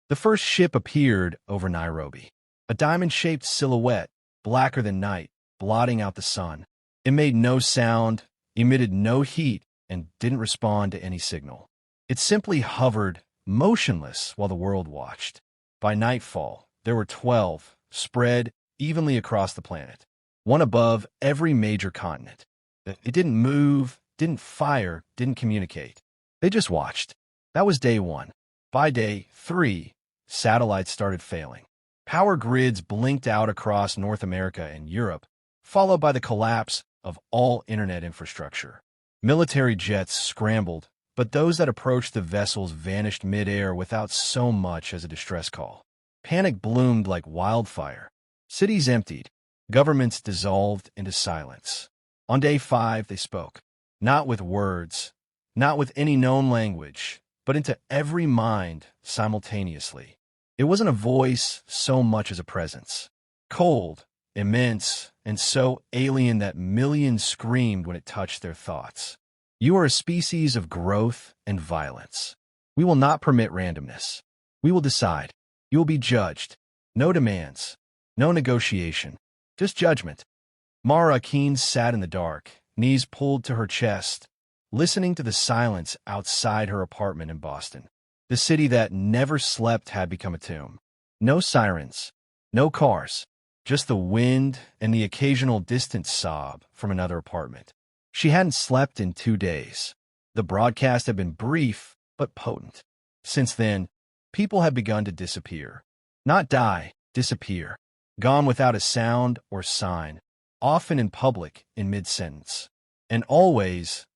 The first ship appeared over Nairobi. A diamond-shaped silhouette, blacker than night, blotting out the sun. It made no sound, emitted no heat, and didn't respond to any signal. It simply hovered, motionless, while the world watched. By nightfall, there were 12, spread evenly across the planet, one above every major continent. It didn't move, didn't fire, didn't communicate. They just watched. That was day 1. By day 3, satellites started failing. Power grids blinked out across North America and Europe, followed by the collapse of all internet infrastructure. Military jets scrambled, but those that approached the vessels vanished mid-air without so much as a distress call. Panic bloomed like wildfire. Cities emptied. Governments dissolved into silence. On day 5, they spoke. Not with words, not with any known language, but into every mind simultaneously. It wasn't a voice so much as a presence. Cold, immense, and so alien that millions screamed when it touched their thoughts. You are a species of growth and violence. We will not permit randomness. We will decide. You will be judged. No demands. No negotiation. Just judgment. Mara Keen sat in the dark, knees pulled to her chest, listening to the silence outside her apartment in Boston. The city that never slept had become a tomb. No sirens, no cars, just the wind and the occasional distant sob from another apartment. She hadn't slept in 2 days. The broadcast had been brief, but potent. Since then, people had begun to disappear. Not die, disappear. Gone without a sound or sign, often in public in mid-sentence. And always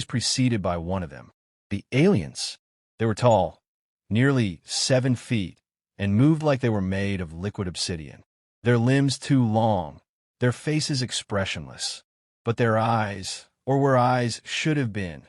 preceded by one of them. The aliens. They were tall, nearly 7 feet, and moved like they were made of liquid obsidian. Their limbs too long, their faces expressionless. But their eyes, or where eyes should have been,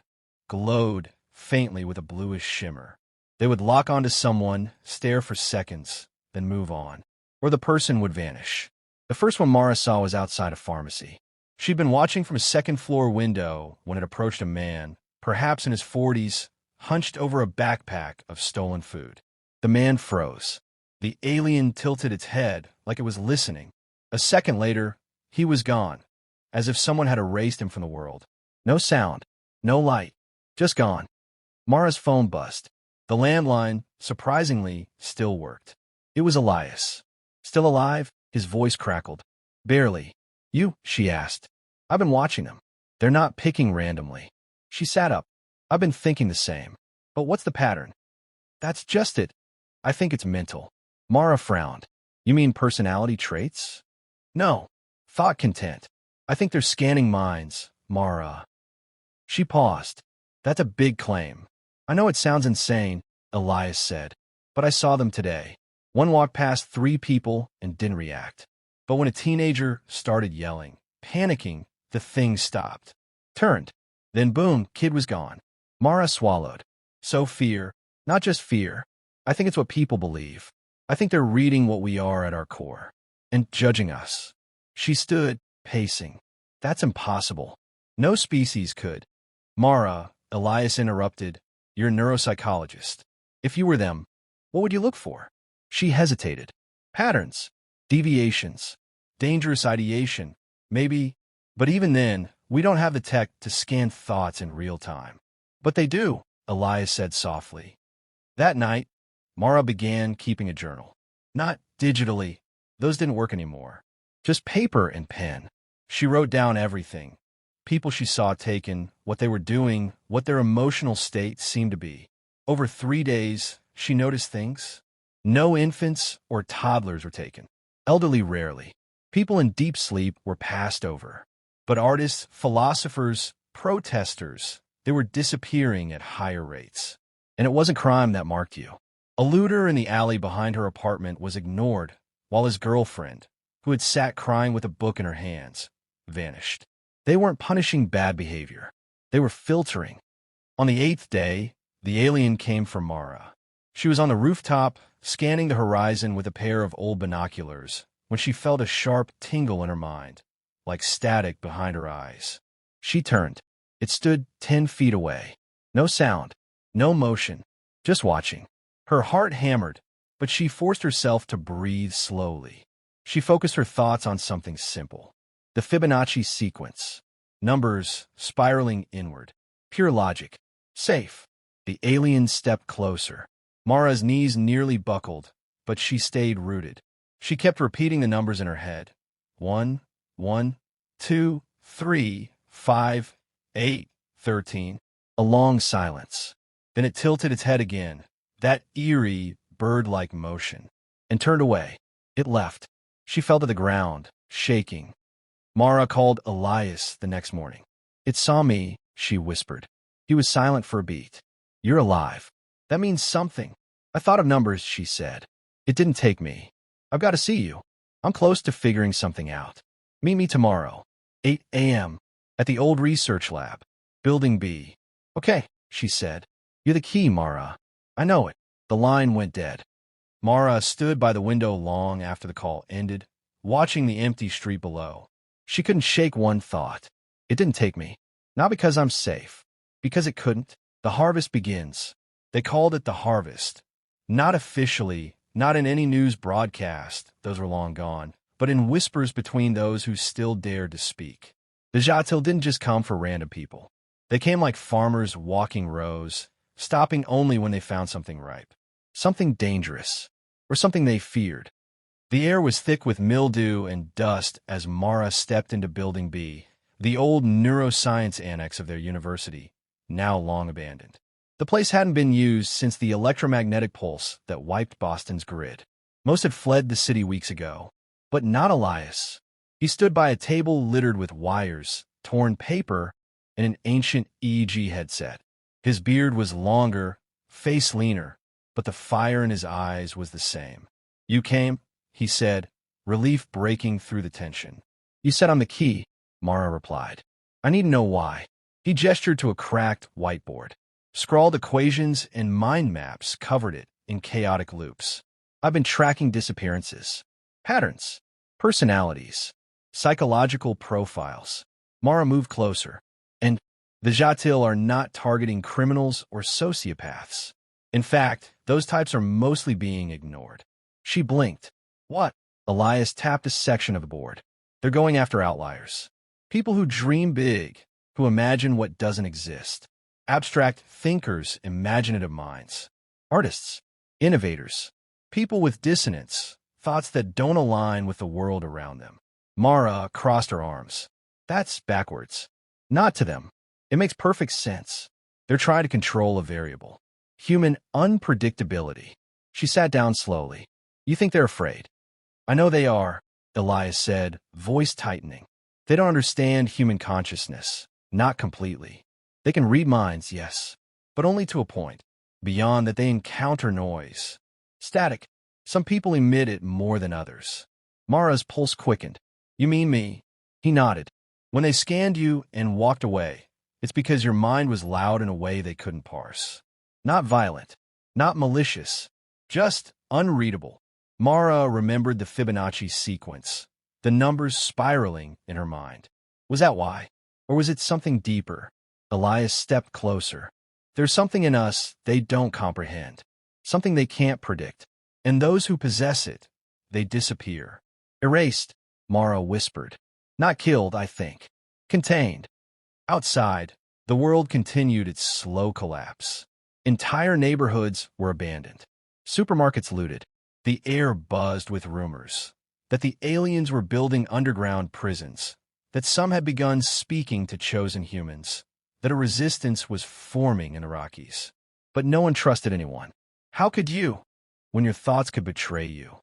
glowed faintly with a bluish shimmer. They would lock onto someone, stare for seconds, then move on. Or the person would vanish. The first one Mara saw was outside a pharmacy. She'd been watching from a second-floor window when it approached a man, perhaps in his 40s, hunched over a backpack of stolen food. The man froze. The alien tilted its head like it was listening. A second later, he was gone, as if someone had erased him from the world. No sound, no light, just gone. Mara's phone buzzed. The landline, surprisingly, still worked. It was Elias. Still alive? His voice crackled. Barely. You? She asked. I've been watching them. They're not picking randomly. She sat up. I've been thinking the same. But what's the pattern? That's just it. I think it's mental. Mara frowned. You mean personality traits? No. Thought content. I think they're scanning minds, Mara. She paused. That's a big claim. I know it sounds insane, Elias said, but I saw them today. One walked past 3 people and didn't react. But when a teenager started yelling, panicking, the thing stopped. Turned. Then boom, kid was gone. Mara swallowed. So fear, not just fear. I think it's what people believe. I think they're reading what we are at our core. And judging us. She stood, pacing. That's impossible. No species could. Mara, Elias interrupted, you're a neuropsychologist. If you were them, what would you look for? She hesitated. Patterns, deviations, dangerous ideation, maybe. But even then, we don't have the tech to scan thoughts in real time. But they do, Elias said softly. That night, Mara began keeping a journal. Not digitally. Those didn't work anymore. Just paper and pen. She wrote down everything. People she saw taken, what they were doing, what their emotional state seemed to be. Over 3 days, she noticed things. No infants or toddlers were taken. Elderly rarely. People in deep sleep were passed over. But artists, philosophers, protesters, they were disappearing at higher rates. And it wasn't crime that marked you. A looter in the alley behind her apartment was ignored, while his girlfriend, who had sat crying with a book in her hands, vanished. They weren't punishing bad behavior. They were filtering. On the 8th day, the alien came for Mara. She was on the rooftop, scanning the horizon with a pair of old binoculars, when she felt a sharp tingle in her mind, like static behind her eyes. She turned. It stood 10 feet away. No sound, no motion, just watching. Her heart hammered, but she forced herself to breathe slowly. She focused her thoughts on something simple. The Fibonacci sequence. Numbers spiraling inward. Pure logic. Safe. The alien stepped closer. Mara's knees nearly buckled, but she stayed rooted. She kept repeating the numbers in her head. 1, 1, 2, 3, 5, 8, 13. A long silence. Then it tilted its head again, that eerie, bird-like motion, and turned away. It left. She fell to the ground, shaking. Mara called Elias the next morning. "It saw me," she whispered. He was silent for a beat. "You're alive. That means something." "I thought of numbers," she said. "It didn't take me. I've got to see you. I'm close to figuring something out. Meet me tomorrow, 8 a.m., at the old research lab, Building B." "Okay," she said. "You're the key, Mara." "I know it." The line went dead. Mara stood by the window long after the call ended, watching the empty street below. She couldn't shake one thought. It didn't take me. Not because I'm safe. Because it couldn't. The harvest begins. They called it the harvest. Not officially, not in any news broadcast, those were long gone, but in whispers between those who still dared to speak. The Zha'til didn't just come for random people. They came like farmers walking rows, stopping only when they found something ripe, something dangerous, or something they feared. The air was thick with mildew and dust as Mara stepped into Building B, the old neuroscience annex of their university, now long abandoned. The place hadn't been used since the electromagnetic pulse that wiped Boston's grid. Most had fled the city weeks ago, but not Elias. He stood by a table littered with wires, torn paper, and an ancient EEG headset. His beard was longer, face leaner, but the fire in his eyes was the same. "You came?" he said, relief breaking through the tension. "You said I'm the key," Mara replied. "I need to know why." He gestured to a cracked whiteboard. Scrawled equations and mind maps covered it in chaotic loops. "I've been tracking disappearances, patterns, personalities, psychological profiles." Mara moved closer. "And the Zha'til are not targeting criminals or sociopaths. In fact, those types are mostly being ignored." She blinked. "What?" Elias tapped a section of the board. "They're going after outliers. People who dream big, who imagine what doesn't exist. Abstract thinkers, imaginative minds. Artists, innovators, people with dissonance, thoughts that don't align with the world around them." Mara crossed her arms. "That's backwards." "Not to them. It makes perfect sense. They're trying to control a variable. Human unpredictability." She sat down slowly. "You think they're afraid?" "I know they are," Elias said, voice tightening. "They don't understand human consciousness. Not completely. They can read minds, yes, but only to a point. Beyond that, they encounter noise. Static. Some people emit it more than others." Mara's pulse quickened. "You mean me?" He nodded. "When they scanned you and walked away, it's because your mind was loud in a way they couldn't parse. Not violent, not malicious, just unreadable." Mara remembered the Fibonacci sequence, the numbers spiraling in her mind. Was that why? Or was it something deeper? Elias stepped closer. "There's something in us they don't comprehend, something they can't predict. And those who possess it, they disappear." "Erased," Mara whispered. "Not killed, I think. Contained." Outside, the world continued its slow collapse. Entire neighborhoods were abandoned. Supermarkets looted. The air buzzed with rumors that the aliens were building underground prisons, that some had begun speaking to chosen humans, that a resistance was forming in the Rockies. But no one trusted anyone. How could you, when your thoughts could betray you?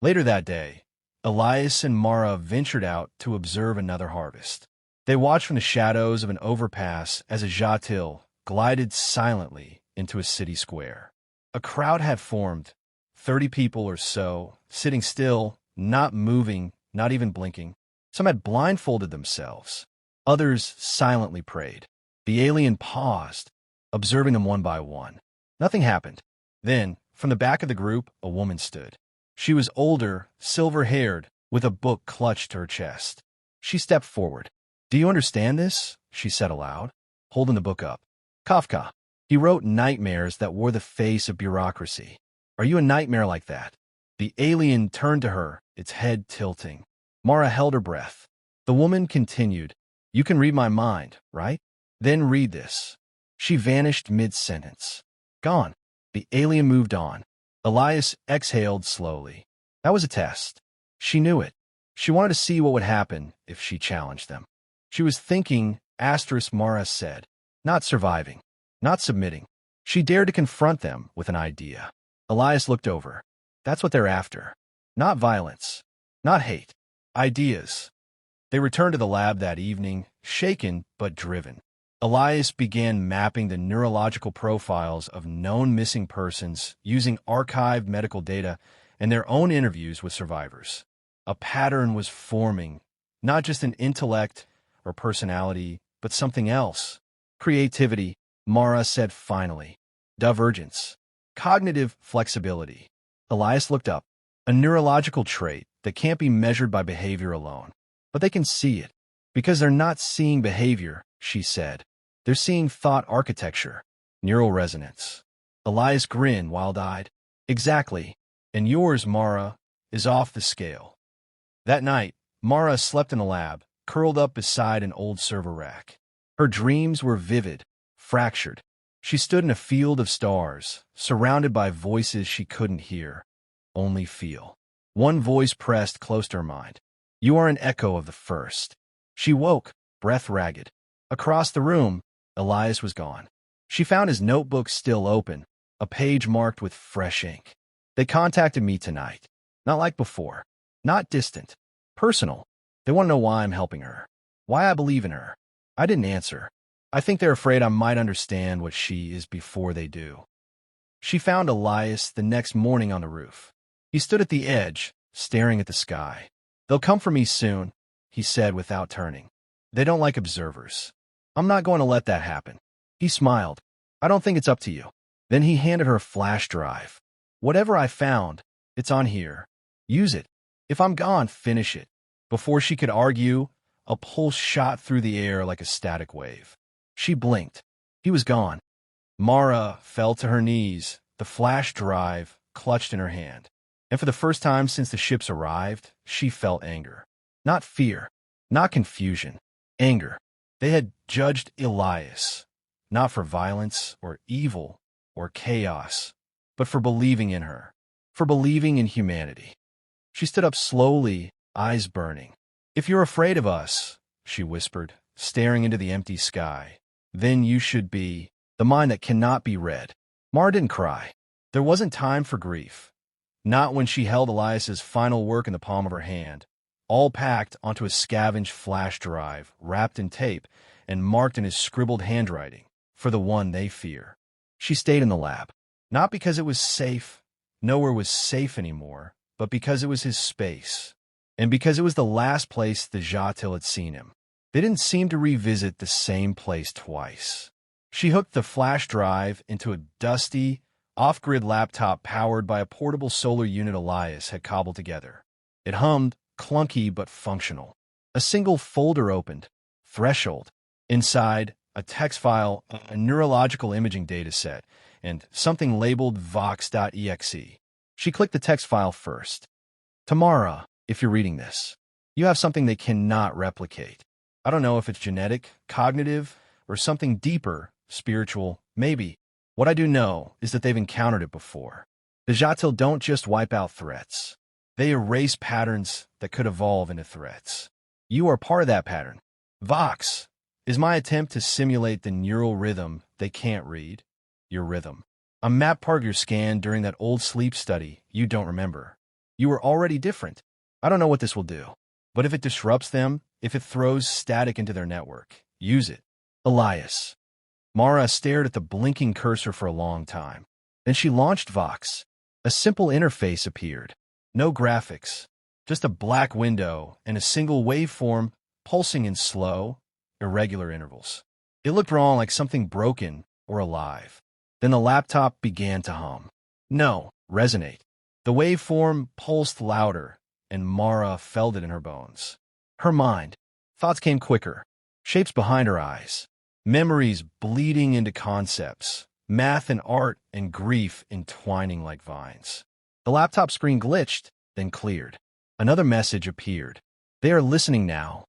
Later that day, Elias and Mara ventured out to observe another harvest. They watched from the shadows of an overpass as a Zha'til glided silently into a city square. A crowd had formed, 30 people or so, sitting still, not moving, not even blinking. Some had blindfolded themselves. Others silently prayed. The alien paused, observing them one by one. Nothing happened. Then, from the back of the group, a woman stood. She was older, silver-haired, with a book clutched to her chest. She stepped forward. "Do you understand this?" she said aloud, holding the book up. "Kafka. He wrote nightmares that wore the face of bureaucracy. Are you a nightmare like that? The alien turned to her, its head tilting. Mara held her breath. The woman continued, "You can read my mind, right? Then read this." She vanished mid-sentence. Gone. The alien moved on. Elias exhaled slowly. That was a test. She knew it. She wanted to see what would happen if she challenged them. She was thinking, Mara said, not surviving, not submitting. She dared to confront them with an idea. Elias looked over. That's what they're after. Not violence. Not hate. Ideas. They returned to the lab that evening, shaken but driven. Elias began mapping the neurological profiles of known missing persons using archived medical data and their own interviews with survivors. A pattern was forming, not just an intellect or personality, but something else. Creativity, Mara said finally. Divergence. Cognitive flexibility. Elias looked up. A neurological trait that can't be measured by behavior alone. But they can see it. Because they're not seeing behavior, she said. They're seeing thought architecture. Neural resonance. Elias grinned, wild-eyed. Exactly. And yours, Mara, is off the scale. That night, Mara slept in the lab, curled up beside an old server rack. Her dreams were vivid, fractured. She stood in a field of stars, surrounded by voices she couldn't hear, only feel. One voice pressed close to her mind. You are an echo of the first. She woke, breath ragged. Across the room, Elias was gone. She found his notebook still open, a page marked with fresh ink. They contacted me tonight. Not like before. Not distant. Personal. They want to know why I'm helping her. Why I believe in her. I didn't answer. I think they're afraid I might understand what she is before they do. She found Elias the next morning on the roof. He stood at the edge, staring at the sky. They'll come for me soon, he said without turning. They don't like observers. I'm not going to let that happen. He smiled. I don't think it's up to you. Then he handed her a flash drive. Whatever I found, it's on here. Use it. If I'm gone, finish it. Before she could argue, a pulse shot through the air like a static wave. She blinked. He was gone. Mara fell to her knees, the flash drive clutched in her hand. And for the first time since the ships arrived, she felt anger. Not fear, not confusion, anger. They had judged Elias, not for violence or evil or chaos, but for believing in her, for believing in humanity. She stood up slowly, eyes burning. If you're afraid of us, she whispered, staring into the empty sky, then you should be the mind that cannot be read. Mara didn't cry. There wasn't time for grief. Not when she held Elias's final work in the palm of her hand, all packed onto a scavenged flash drive, wrapped in tape, and marked in his scribbled handwriting, for the one they fear. She stayed in the lab, not because it was safe, nowhere was safe anymore, but because it was his space, and because it was the last place the Zha'til had seen him. They didn't seem to revisit the same place twice. She hooked the flash drive into a dusty, off-grid laptop powered by a portable solar unit Elias had cobbled together. It hummed, clunky but functional. A single folder opened. Threshold. Inside, a text file, a neurological imaging dataset, and something labeled vox.exe. She clicked the text file first. Tomorrow, if you're reading this, you have something they cannot replicate. I don't know if it's genetic, cognitive, or something deeper, spiritual, maybe. What I do know is that they've encountered it before. The Zha'til don't just wipe out threats. They erase patterns that could evolve into threats. You are part of that pattern. Vox is my attempt to simulate the neural rhythm they can't read. Your rhythm. I mapped part of your scan during that old sleep study you don't remember. You were already different. I don't know what this will do. But if it disrupts them, if it throws static into their network, use it. Elias. Mara stared at the blinking cursor for a long time. Then she launched Vox. A simple interface appeared. No graphics. Just a black window and a single waveform pulsing in slow, irregular intervals. It looked wrong, like something broken or alive. Then the laptop began to hum. No, resonate. The waveform pulsed louder, and Mara felt it in her bones. Her mind. Thoughts came quicker. Shapes behind her eyes. Memories bleeding into concepts. math and art and grief entwining like vines. The laptop screen glitched, then cleared. Another message appeared. They are listening now.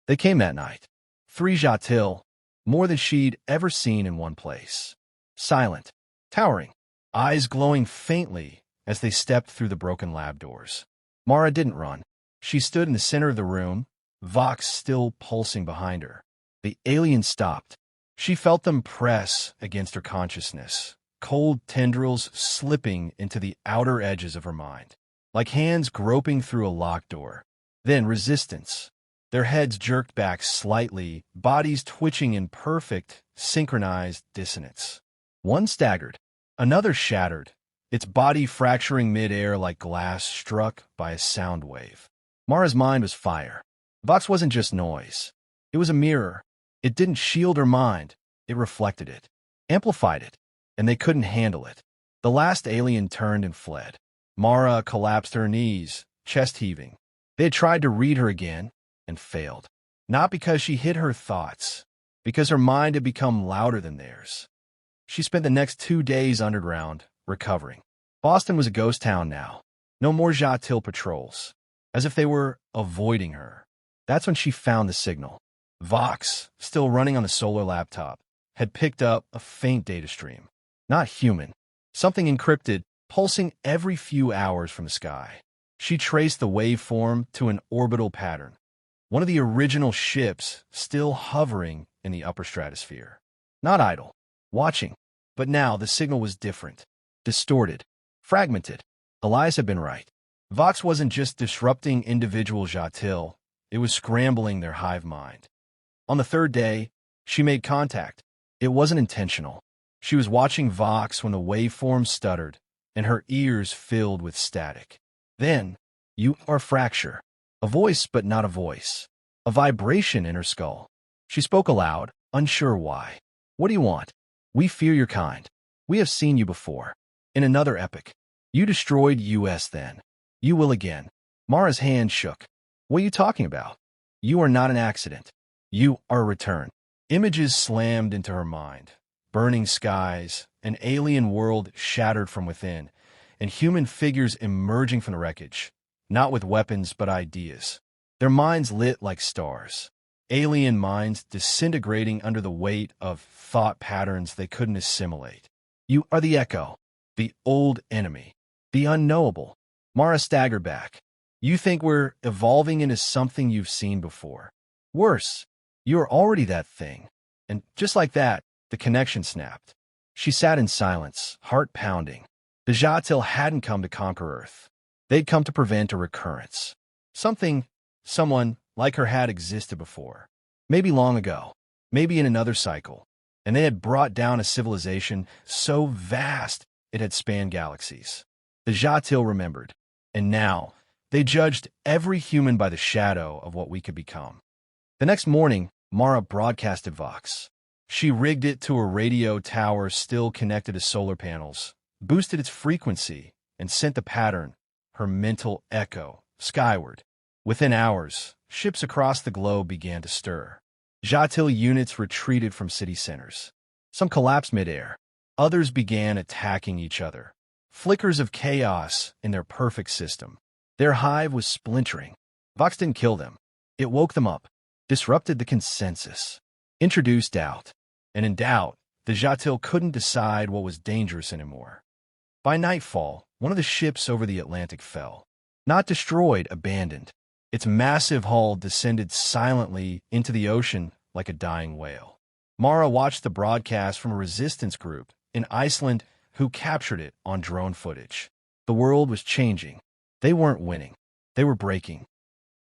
They came that night. 3 Zha'til, more than she'd ever seen in one place. Silent, towering, eyes glowing faintly as they stepped through the broken lab doors. Mara didn't run. She stood in the center of the room, Vox still pulsing behind her. The alien stopped. She felt them press against her consciousness, cold tendrils slipping into the outer edges of her mind, like hands groping through a locked door. Then resistance. Their heads jerked back slightly, bodies twitching in perfect, synchronized dissonance. One staggered. Another shattered, its body fracturing mid-air like glass struck by a sound wave. Mara's mind was fire. Vox wasn't just noise. It was a mirror. It didn't shield her mind. It reflected it, amplified it, and they couldn't handle it. The last alien turned and fled. Mara collapsed to her knees, chest heaving. They had tried to read her again and failed. Not because she hid her thoughts, because her mind had become louder than theirs. She spent the next 2 days underground, recovering. Boston was a ghost town now. No more Zha'til patrols, as if they were avoiding her. That's when she found the signal. Vox, still running on the solar laptop, had picked up a faint data stream. Not human. Something encrypted, pulsing every few hours from the sky. She traced the waveform to an orbital pattern. One of the original ships still hovering in the upper stratosphere. Not idle. Watching. But now the signal was different. Distorted. Fragmented. Elias had been right. Vox wasn't just disrupting individual Zha'til. It was scrambling their hive mind. On the 3rd day, she made contact. It wasn't intentional. She was watching Vox when the waveform stuttered, and her ears filled with static. Then, you are fracture. A voice but not a voice. A vibration in her skull. She spoke aloud, unsure why. What do you want? We fear your kind. We have seen you before. In another epoch. You destroyed us then. You will again. Mara's hand shook. What are you talking about? You are not an accident. You are a return. Images slammed into her mind. Burning skies, an alien world shattered from within, and human figures emerging from the wreckage. Not with weapons, but ideas. Their minds lit like stars. Alien minds disintegrating under the weight of thought patterns they couldn't assimilate. You are the echo, the old enemy, the unknowable. Mara staggered back. You think we're evolving into something you've seen before. Worse, you are already that thing. And just like that, the connection snapped. She sat in silence, heart pounding. The Zha'til hadn't come to conquer Earth. They'd come to prevent a recurrence. Someone like her had existed before. Maybe long ago. Maybe in another cycle. And they had brought down a civilization so vast it had spanned galaxies. The Zha'til remembered. And now, they judged every human by the shadow of what we could become. The next morning, Mara broadcasted Vox. She rigged it to a radio tower still connected to solar panels, boosted its frequency, and sent the pattern, her mental echo, skyward. Within hours, ships across the globe began to stir. Zha'til units retreated from city centers. Some collapsed midair. Others began attacking each other. Flickers of chaos in their perfect system. Their hive was splintering. Vox didn't kill them. It woke them up, disrupted the consensus, introduced doubt. And in doubt, the Zha'til couldn't decide what was dangerous anymore. By nightfall, one of the ships over the Atlantic fell. Not destroyed, abandoned. Its massive hull descended silently into the ocean like a dying whale. Mara watched the broadcast from a resistance group in Iceland who captured it on drone footage. The world was changing. They weren't winning. They were breaking.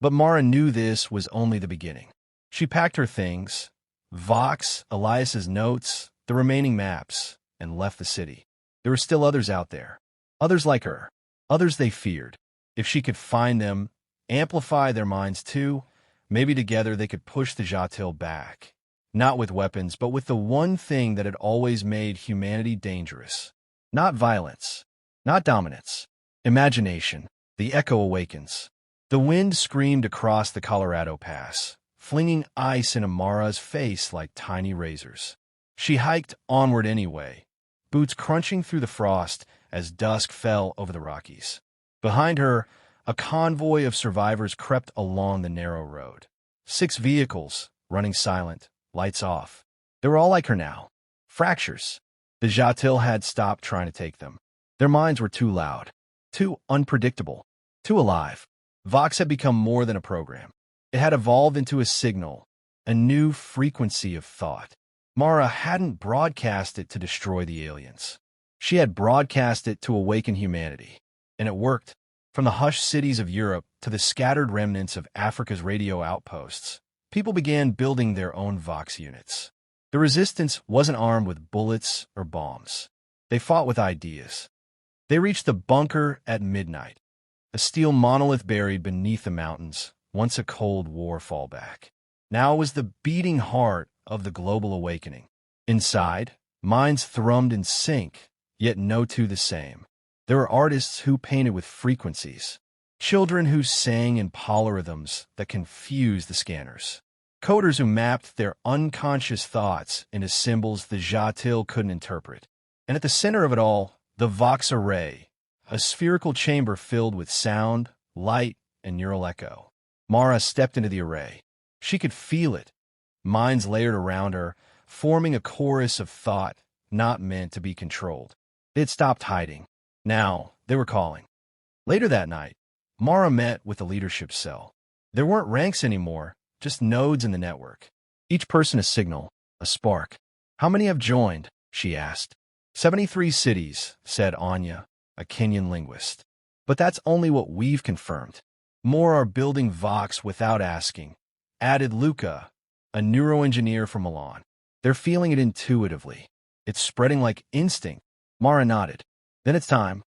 But Mara knew this was only the beginning. She packed her things, Vox, Elias's notes, the remaining maps, and left the city. There were still others out there. Others like her. Others they feared. If she could find them, amplify their minds too, maybe together they could push the Zha'til back. Not with weapons, but with the one thing that had always made humanity dangerous. Not violence. Not dominance. Imagination. The echo awakens. The wind screamed across the Colorado Pass, flinging ice into Mara's face like tiny razors. She hiked onward anyway, boots crunching through the frost as dusk fell over the Rockies. Behind her, a convoy of survivors crept along the narrow road. 6 vehicles, running silent, lights off. They were all like her now. Fractures. The Zha'til had stopped trying to take them. Their minds were too loud, too unpredictable, too alive. Vox had become more than a program. It had evolved into a signal, a new frequency of thought. Mara hadn't broadcast it to destroy the aliens. She had broadcast it to awaken humanity. And it worked. From the hushed cities of Europe to the scattered remnants of Africa's radio outposts, people began building their own Vox units. The resistance wasn't armed with bullets or bombs. They fought with ideas. They reached the bunker at midnight, a steel monolith buried beneath the mountains, once a Cold War fallback. Now it was the beating heart of the global awakening. Inside, minds thrummed in sync, yet no two the same. There were artists who painted with frequencies, children who sang in polyrhythms that confused the scanners, coders who mapped their unconscious thoughts into symbols the Zha'til couldn't interpret. And at the center of it all, the Vox array, a spherical chamber filled with sound, light, and neural echo. Mara stepped into the array. She could feel it, minds layered around her, forming a chorus of thought not meant to be controlled. They had stopped hiding. Now, they were calling. Later that night, Mara met with the leadership cell. There weren't ranks anymore, just nodes in the network. Each person a signal, a spark. "How many have joined?" she asked. 73 cities, said Anya, a Kenyan linguist. "But that's only what we've confirmed. More are building Vox without asking," added Luca, a neuroengineer from Milan. "They're feeling it intuitively. It's spreading like instinct." Mara nodded. "Then it's time."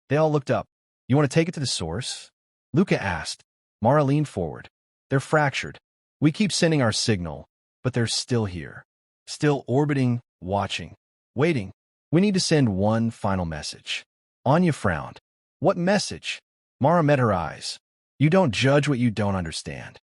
They all looked up. "You want to take it to the source?" Luca asked. Mara leaned forward. "They're fractured. We keep sending our signal, but they're still here. Still orbiting, watching, waiting. We need to send one final message." Anya frowned. "What message?" Mara met her eyes. "You don't judge what you don't understand."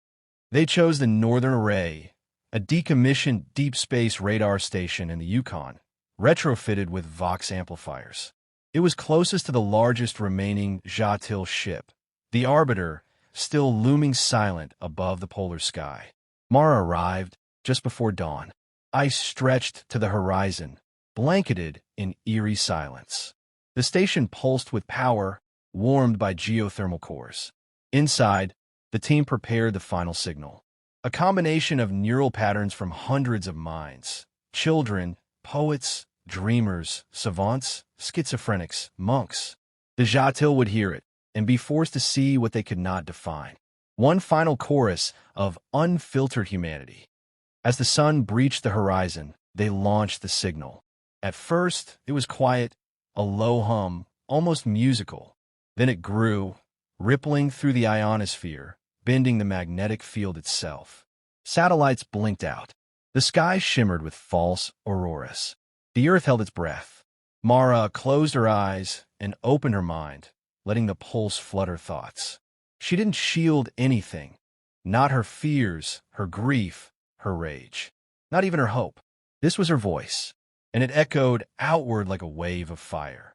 They chose the Northern Array, a decommissioned deep space radar station in the Yukon, retrofitted with Vox amplifiers. It was closest to the largest remaining Zha'til ship, the Arbiter, still looming silent above the polar sky. Mara arrived just before dawn. Ice stretched to the horizon, blanketed in eerie silence. The station pulsed with power, warmed by geothermal cores. Inside, the team prepared the final signal. A combination of neural patterns from hundreds of minds. Children, poets, dreamers, savants, schizophrenics, monks. The Zha'til would hear it and be forced to see what they could not define. One final chorus of unfiltered humanity. As the sun breached the horizon, they launched the signal. At first, it was quiet, a low hum, almost musical. Then it grew, rippling through the ionosphere, bending the magnetic field itself. Satellites blinked out. The sky shimmered with false auroras. The earth held its breath. Mara closed her eyes and opened her mind, letting the pulse flood her thoughts. She didn't shield anything. Not her fears, her grief, her rage. Not even her hope. This was her voice, and it echoed outward like a wave of fire.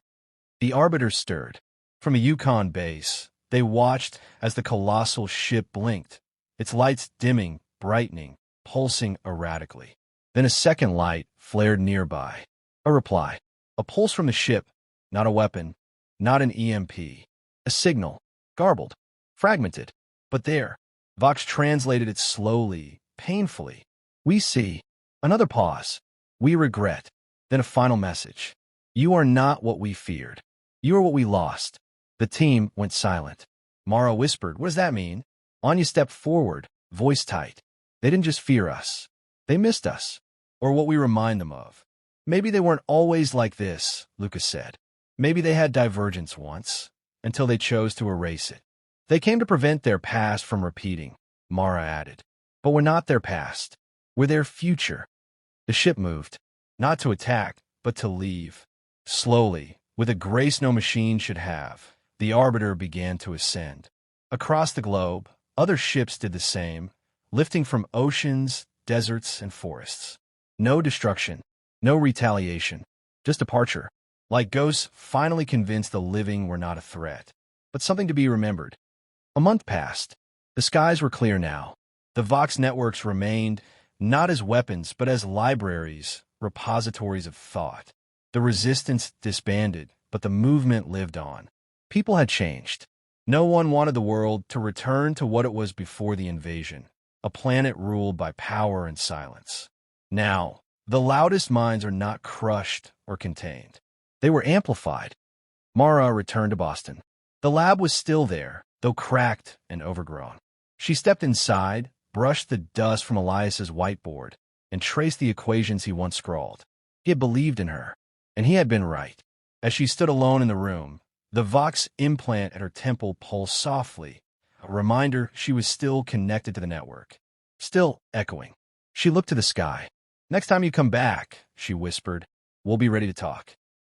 The Arbiter stirred. From a Yukon base, they watched as the colossal ship blinked, its lights dimming, brightening, pulsing erratically. Then a second light flared nearby. A reply. A pulse from the ship, not a weapon, not an EMP. A signal, garbled, fragmented. But there, Vox translated it slowly, painfully. "We see." Another pause. "We regret." Then a final message. "You are not what we feared. You are what we lost." The team went silent. Mara whispered, "What does that mean?" Anya stepped forward, voice tight. "They didn't just fear us. They missed us, or what we remind them of." "Maybe they weren't always like this," Lucas said. "Maybe they had divergence once, until they chose to erase it. They came to prevent their past from repeating," Mara added. "But we're not their past. We're their future." The ship moved, not to attack, but to leave. Slowly, with a grace no machine should have, the Arbiter began to ascend. Across the globe, other ships did the same, lifting from oceans, deserts, and forests. No destruction, no retaliation, just departure. Like ghosts finally convinced the living were not a threat, but something to be remembered. A month passed. The skies were clear now. The Vox networks remained, not as weapons, but as libraries, repositories of thought. The resistance disbanded, but the movement lived on. People had changed. No one wanted the world to return to what it was before the invasion, a planet ruled by power and silence. Now, the loudest minds are not crushed or contained. They were amplified. Mara returned to Boston. The lab was still there, though cracked and overgrown. She stepped inside, brushed the dust from Elias's whiteboard, and traced the equations he once scrawled. He had believed in her, and he had been right. As she stood alone in the room, the Vox implant at her temple pulsed softly, a reminder she was still connected to the network, still echoing. She looked to the sky. "Next time you come back," she whispered, "we'll be ready to talk."